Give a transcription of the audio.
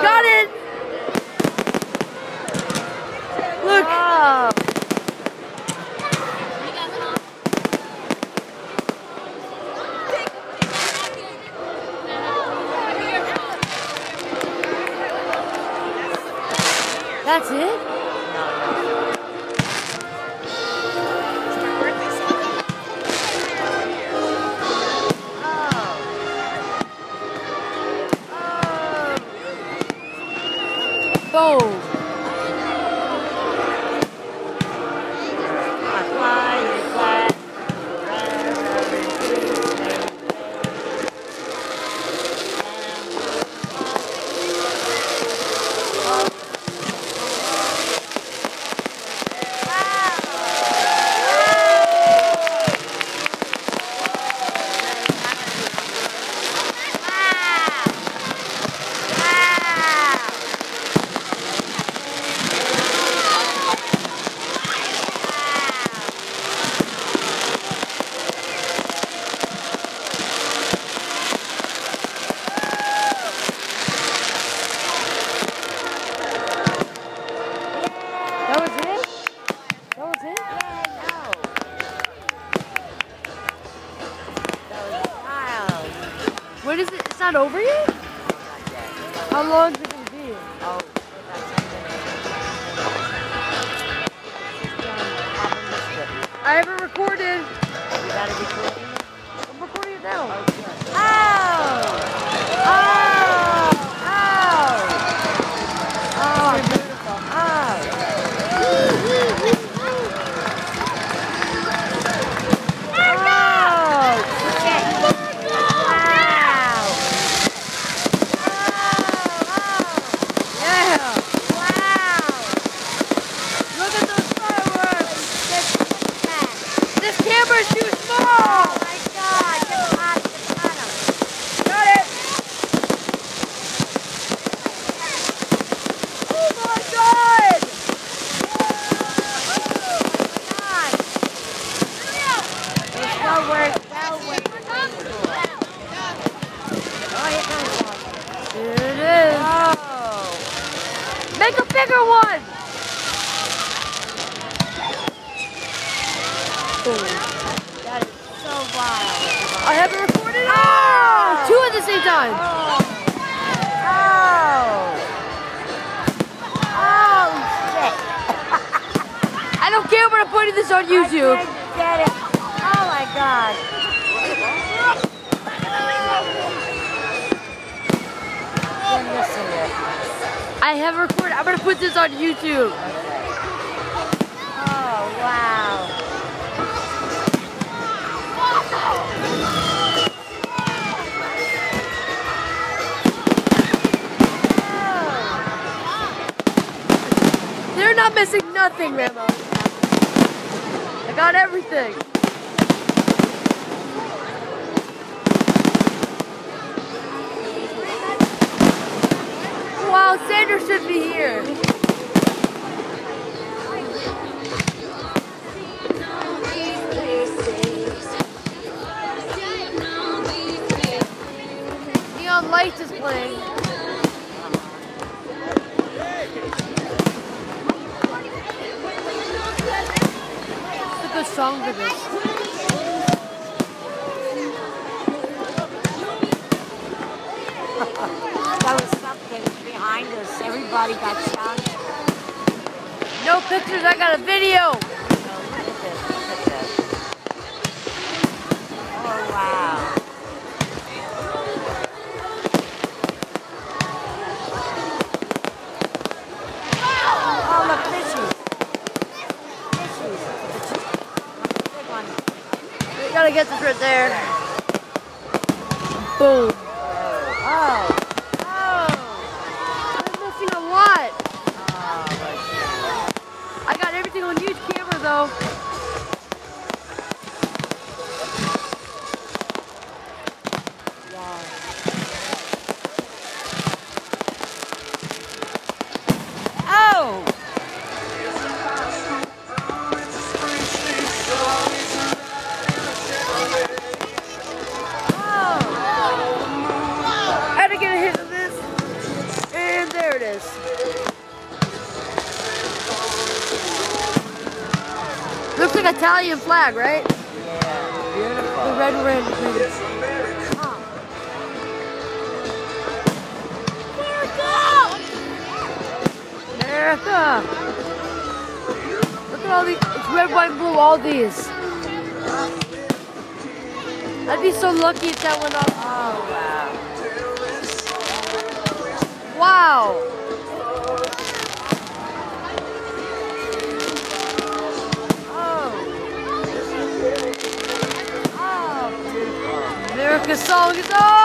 Got it! Look! Wow. That's it? Boom. What is it? It's not over yet? How long is it going to be? Oh, I haven't recorded. you gotta be recording it? I'm recording it now. Oh, good. Oh! Oh! Oh! Oh, beautiful. Camera's too small! Oh my God! Get him. Got it! Oh my God! There's nowhere Oh, here comes one. Here it is. Oh! Make a bigger one! That is so wild. I haven't recorded. Oh! Two at the same time. Oh, shit. I don't care when I'm putting this on YouTube. I didn't get it. Oh my God. You're missing it. I haven't recorded. I'm going to put this on YouTube. Oh, wow. They're not missing nothing, Rambo. I got everything. Wow, Sanders should be here. Neon Lights is playing. Good song for this. There was something behind us. Everybody got shot. No pictures, I got a video. Oh, look at this. Look at this. Oh, wow. Oh, look, fishies. Big one. You gotta get this right there. Boom. Oh. I'm missing a lot. I got everything on huge camera though. Oh! colors. Looks like Italian flag, right? Yeah, beautiful. The red, red, red. America! Look at all these. It's red, white, blue, all these. I'd be so lucky if that went off. Oh, wow. Wow! America's song is on!